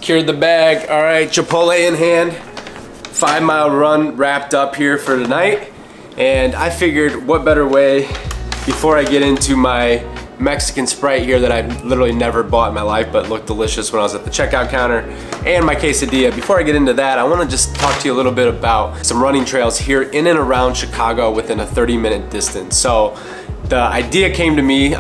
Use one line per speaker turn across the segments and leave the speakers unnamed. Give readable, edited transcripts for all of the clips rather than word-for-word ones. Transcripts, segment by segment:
Secured the bag. All right, Chipotle in hand. 5 mile run wrapped up here for tonight. And I figured what better way before I get into my Mexican Sprite here that I've literally never bought in my life but looked delicious when I was at the checkout counter, and my quesadilla. Before I get into that, I want to just talk to you a little bit about some running trails here in and around Chicago within a 30-minute distance. So the idea came to me.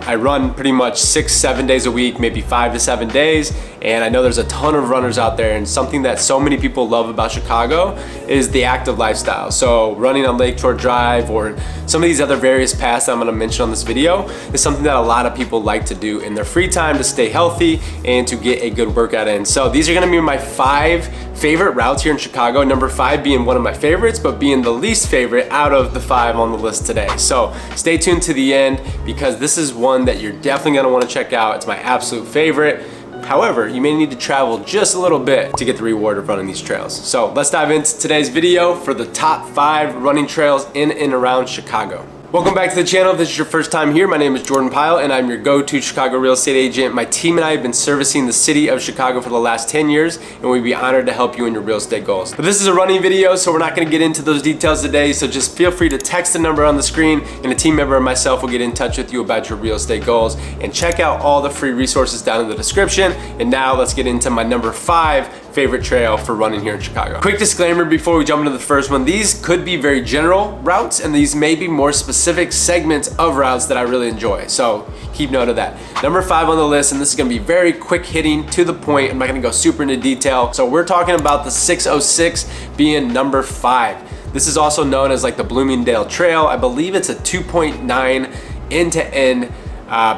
I run pretty much 6-7 days a week, maybe 5 to 7 days, and I know there's a ton of runners out there, and something that so many people love about Chicago is the active lifestyle. So running on Lakeshore Drive or some of these other various paths that I'm gonna mention on this video is something that a lot of people like to do in their free time to stay healthy and to get a good workout in. So these are gonna be my 5 favorite routes here in Chicago, number 5 being one of my favorites, but being the least favorite out of the 5 on the list today. So stay tuned to the end because this is one that you're definitely gonna wanna check out. It's my absolute favorite. However, you may need to travel just a little bit to get the reward of running these trails. So let's dive into today's video for the top 5 running trails in and around Chicago. Welcome back to the channel. If this is your first time here, my name is Jordan Pyle and I'm your go-to Chicago real estate agent. My team and I have been servicing the city of Chicago for the last 10 years and we'd be honored to help you in your real estate goals. But this is a running video, so we're not gonna get into those details today, so just feel free to text the number on the screen and a team member and myself will get in touch with you about your real estate goals, and check out all the free resources down in the description. And now let's get into my number 5 favorite trail for running here in Chicago. Quick disclaimer before we jump into the first one, these could be very general routes and these may be more specific segments of routes that I really enjoy. So keep note of that. Number 5 on the list, and this is gonna be very quick hitting to the point. I'm not gonna go super into detail. So we're talking about the 606 being number 5. This is also known as like the Bloomingdale Trail. I believe it's a 2.9 end-to-end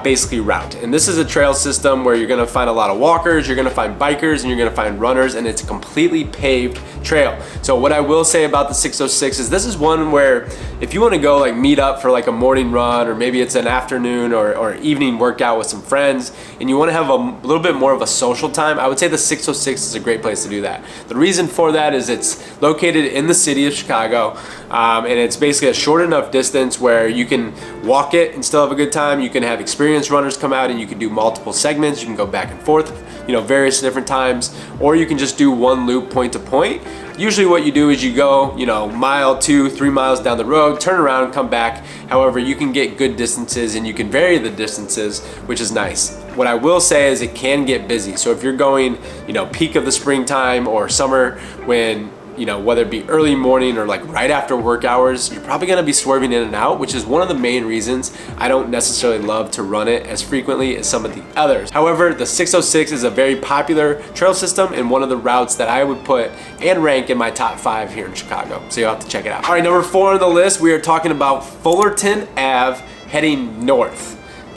basically route, and this is a trail system where you're gonna find a lot of walkers, you're gonna find bikers, and you're gonna find runners, and it's a completely paved trail. So what I will say about the 606 is this is one where if you want to go like meet up for like a morning run, or maybe it's an afternoon or evening workout with some friends, and you want to have a little bit more of a social time, I would say the 606 is a great place to do that. The reason for that is it's located in the city of Chicago, and it's basically a short enough distance where you can walk it and still have a good time. You can have experienced runners come out and you can do multiple segments. You can go back and forth, you know, various different times, or you can just do one loop point to point. Usually what you do is you go, you know, mile, 2, 3 miles down the road, turn around, come back. However, you can get good distances and you can vary the distances, which is nice. What I will say is it can get busy. So if you're going, you know, peak of the springtime or summer when, you know, whether it be early morning or like right after work hours, you're probably gonna be swerving in and out, which is one of the main reasons I don't necessarily love to run it as frequently as some of the others. However, the 606 is a very popular trail system and one of the routes that I would put and rank in my top 5 here in Chicago. So you'll have to check it out. All right, number 4 on the list, we are talking about Fullerton Ave heading north.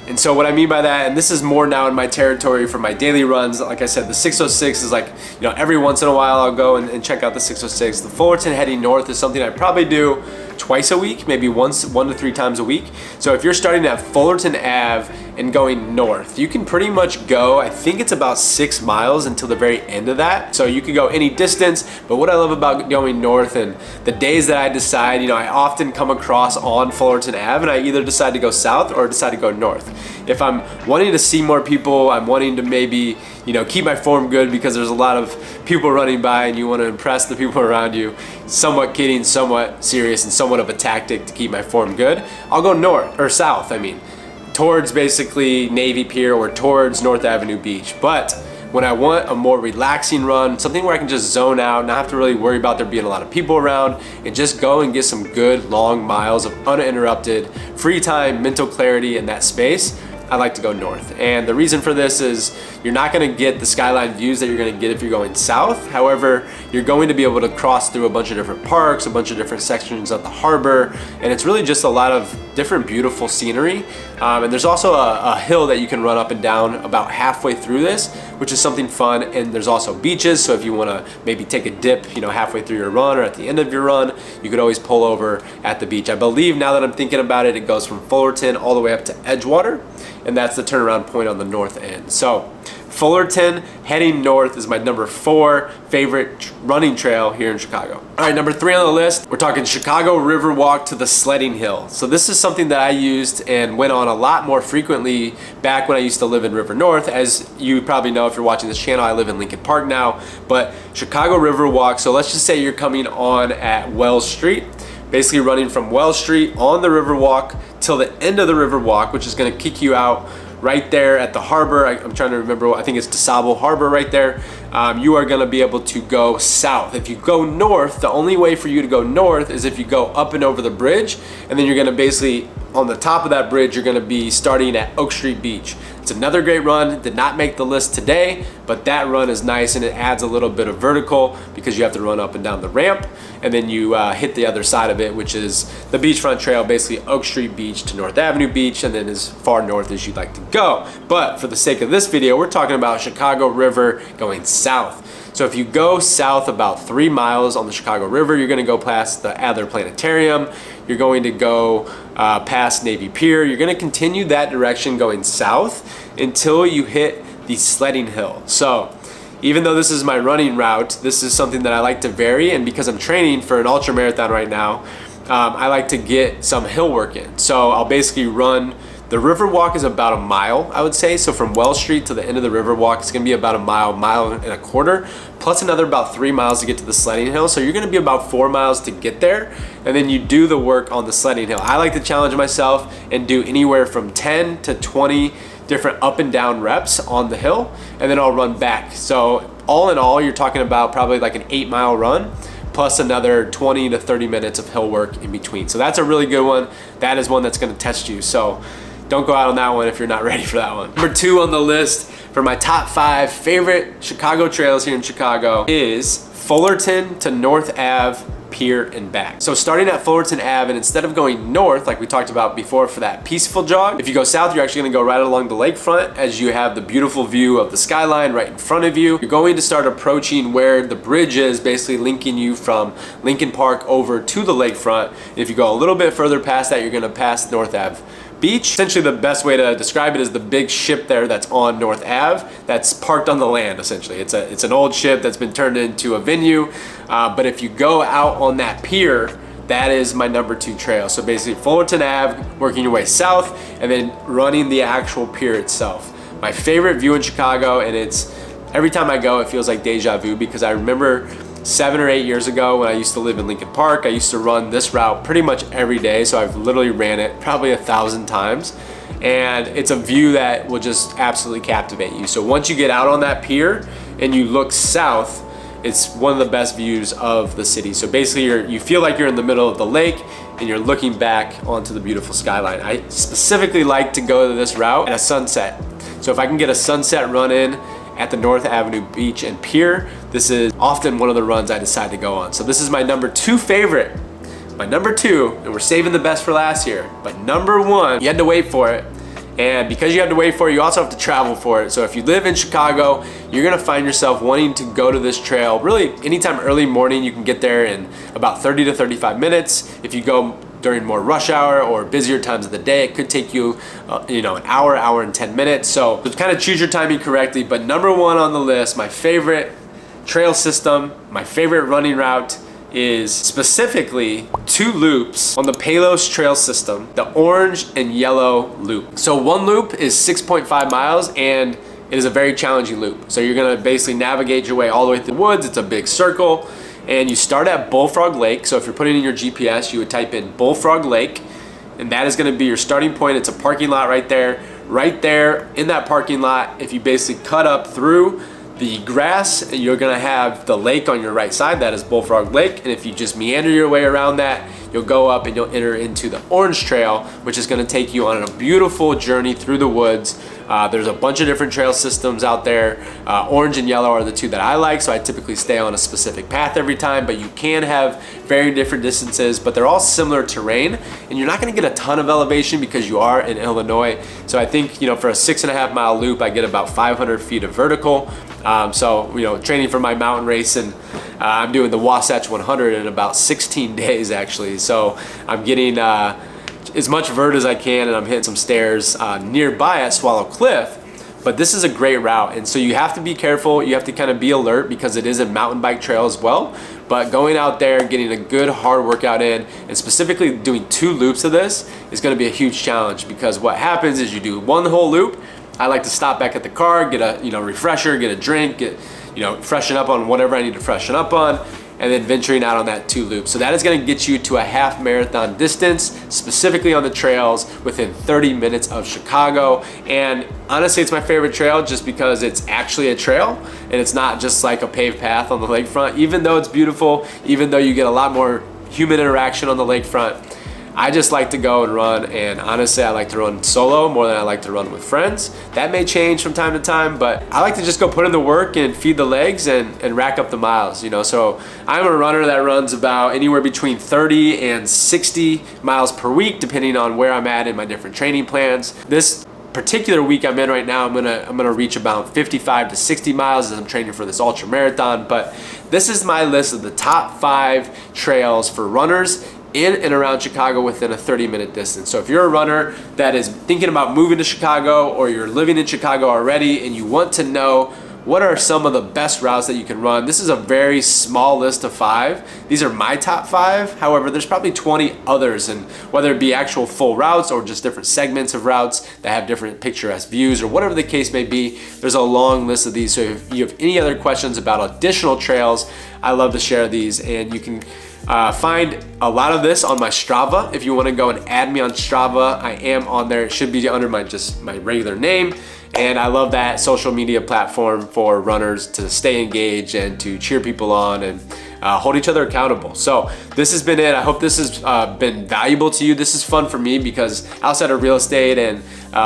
And so what I mean by that, and this is more now in my territory for my daily runs, like I said, the 606 is like, you know, every once in a while I'll go and check out the 606. The Fullerton heading north is something I probably do twice a week, maybe 1 to 3 times a week. So if you're starting at Fullerton Ave and going north, you can pretty much go, I think it's about 6 miles until the very end of that. So you can go any distance, but what I love about going north and the days that I decide, you know, I often come across on Fullerton Ave and I either decide to go south or decide to go north. If I'm wanting to see more people, I'm wanting to maybe, you know, keep my form good because there's a lot of people running by and you want to impress the people around you, somewhat kidding, somewhat serious, and somewhat of a tactic to keep my form good, I'll go north, or south, I mean, towards basically Navy Pier or towards North Avenue Beach. But when I want a more relaxing run, something where I can just zone out, not have to really worry about there being a lot of people around, and just go and get some good long miles of uninterrupted free time, mental clarity in that space, I like to go north. And the reason for this is you're not gonna get the skyline views that you're gonna get if you're going south. However, you're going to be able to cross through a bunch of different parks, a bunch of different sections of the harbor, and it's really just a lot of different beautiful scenery. And there's also a hill that you can run up and down about halfway through this, which is something fun. And there's also beaches, so if you wanna maybe take a dip, you know, halfway through your run or at the end of your run, you could always pull over at the beach. I believe, now that I'm thinking about it, it goes from Fullerton all the way up to Edgewater. and that's the turnaround point on the north end. So Fullerton heading north is my number 4 favorite running trail here in Chicago. All right, number 3 on the list, we're talking Chicago Riverwalk to the Sledding Hill. So this is something that I used and went on a lot more frequently back when I used to live in River North. As you probably know if you're watching this channel, I live in Lincoln Park now, but Chicago Riverwalk, so let's just say you're coming on at Wells Street, basically running from Wells Street on the Riverwalk till the end of the Riverwalk, which is gonna kick you out right there at the harbor. I'm trying to remember, I think it's DeSable Harbor right there. You are gonna be able to go south. If you go north, the only way for you to go north is if you go up and over the bridge, and then you're gonna basically, on the top of that bridge, you're gonna be starting at Oak Street Beach. It's another great run, did not make the list today, but that run is nice and it adds a little bit of vertical because you have to run up and down the ramp, and then you hit the other side of it, which is the beachfront trail, basically Oak Street Beach to North Avenue Beach, and then as far north as you'd like to go. But for the sake of this video, we're talking about Chicago River going south. So if you go south about 3 miles on the Chicago River, you're gonna go past the Adler Planetarium, you're going to go past Navy Pier, you're gonna continue that direction going south until you hit the Sledding Hill. So even though this is my running route, this is something that I like to vary, and because I'm training for an ultra marathon right now, I like to get some hill work in. So I'll basically run, the Riverwalk is about a mile, I would say. So from Wells Street to the end of the Riverwalk, it's gonna be about a mile and a quarter, plus another about 3 miles to get to the Sledding Hill. So you're gonna be about 4 miles to get there, and then you do the work on the Sledding Hill. I like to challenge myself and do anywhere from 10 to 20 different up and down reps on the hill, and then I'll run back. So all in all, you're talking about probably like an 8-mile run, plus another 20 to 30 minutes of hill work in between. So that's a really good one. That is one that's gonna test you. So don't go out on that one if you're not ready for that one. Number 2 on the list for my top 5 favorite Chicago trails here in Chicago is Fullerton to North Ave, Pier, and back. So starting at Fullerton Ave, and instead of going north like we talked about before for that peaceful jog, if you go south, you're actually gonna go right along the lakefront as you have the beautiful view of the skyline right in front of you. You're going to start approaching where the bridge is, basically linking you from Lincoln Park over to the lakefront. If you go a little bit further past that, you're gonna pass North Ave Beach. Essentially the best way to describe it is the big ship there that's on North Ave that's parked on the land. Essentially it's an old ship that's been turned into a venue, but if you go out on that pier, that is my number 2 trail. So basically Fullerton Ave, working your way south, and then running the actual pier itself. My favorite view in Chicago, and it's every time I go it feels like deja vu, because I remember 7 or 8 years ago when I used to live in Lincoln Park, I used to run this route pretty much every day. So I've literally ran it probably 1,000 times, and it's a view that will just absolutely captivate you. So once you get out on that pier and you look south, it's one of the best views of the city. So basically you feel like you're in the middle of the lake and you're looking back onto the beautiful skyline. I specifically like to go to this route at a sunset. So if I can get a sunset run in at the North Avenue Beach and Pier, this is often one of the runs I decide to go on. So this is my number 2 favorite. My number 2, and we're saving the best for last here, but number 1, you had to wait for it. And because you have to wait for it, you also have to travel for it. So if you live in Chicago, you're gonna find yourself wanting to go to this trail. Really, anytime early morning, you can get there in about 30 to 35 minutes. If you go during more rush hour or busier times of the day, it could take you, an hour and 10 minutes. So kind of choose your timing correctly. But number 1 on the list, my favorite trail system, my favorite running route is specifically 2 loops on the Palos trail system, the orange and yellow loop. So one loop is 6.5 miles and it is a very challenging loop. So you're gonna basically navigate your way all the way through the woods. It's a big circle. And you start at Bullfrog Lake. So if you're putting in your GPS, you would type in Bullfrog Lake, and that is gonna be your starting point. It's a parking lot right there. Right there in that parking lot, if you basically cut up through the grass, you're gonna have the lake on your right side. That is Bullfrog Lake. And if you just meander your way around that, you'll go up and you'll enter into the Orange Trail, which is gonna take you on a beautiful journey through the woods. There's a bunch of different trail systems out there. Orange and yellow are the 2 that I like, so I typically stay on a specific path every time, but you can have very different distances, but they're all similar terrain, and you're not gonna get a ton of elevation because you are in Illinois. So I think, for a 6.5 mile loop, I get about 500 feet of vertical. So, training for my mountain race, and I'm doing the Wasatch 100 in about 16 days actually. So I'm getting as much vert as I can, and I'm hitting some stairs nearby at Swallow Cliff. But this is a great route, and so you have to be careful. You have to kind of be alert because it is a mountain bike trail as well. But going out there, getting a good hard workout in, and specifically doing 2 loops of this is going to be a huge challenge, because what happens is you do 1 whole loop. I like to stop back at the car, get a refresher, get a drink, get freshen up on whatever I need to freshen up on, and then venturing out on that 2 loops. So that is gonna get you to a half marathon distance, specifically on the trails, within 30 minutes of Chicago. And honestly, it's my favorite trail just because it's actually a trail, and it's not just like a paved path on the lakefront. Even though it's beautiful, even though you get a lot more human interaction on the lakefront, I just like to go and run, and honestly, I like to run solo more than I like to run with friends. That may change from time to time, but I like to just go put in the work and feed the legs and rack up the miles, So I'm a runner that runs about anywhere between 30 and 60 miles per week, depending on where I'm at in my different training plans. This particular week I'm in right now, I'm gonna reach about 55 to 60 miles as I'm training for this ultra marathon. But this is my list of the top 5 trails for runners in and around Chicago within a 30-minute distance. So if you're a runner that is thinking about moving to Chicago, or you're living in Chicago already and you want to know what are some of the best routes that you can run, this is a very small list of 5. These are my top 5. However, there's probably 20 others, and whether it be actual full routes or just different segments of routes that have different picturesque views or whatever the case may be, there's a long list of these. So if you have any other questions about additional trails, I love to share these, and you can find a lot of this on my Strava. If you want to go and add me on Strava, I am on there. It should be under my regular name. And I love that social media platform for runners to stay engaged and to cheer people on and hold each other accountable. So this has been it. I hope this has been valuable to you. This is fun for me because outside of real estate and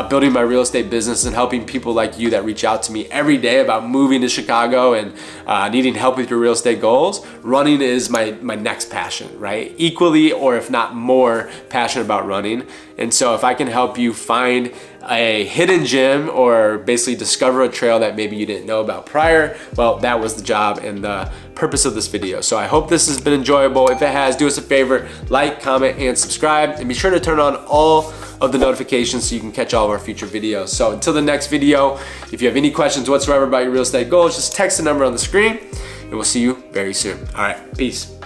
building my real estate business and helping people like you that reach out to me every day about moving to Chicago and needing help with your real estate goals, running is my next passion, right? Equally, or if not more, passionate about running. And so if I can help you find a hidden gem or basically discover a trail that maybe you didn't know about prior, well, that was the job and the purpose of this video. So I hope this has been enjoyable. If it has, do us a favor, like, comment, and subscribe, and be sure to turn on all of the notifications so you can catch all of our future videos. So until the next video, if you have any questions whatsoever about your real estate goals, just text the number on the screen, and we'll see you very soon. All right, peace.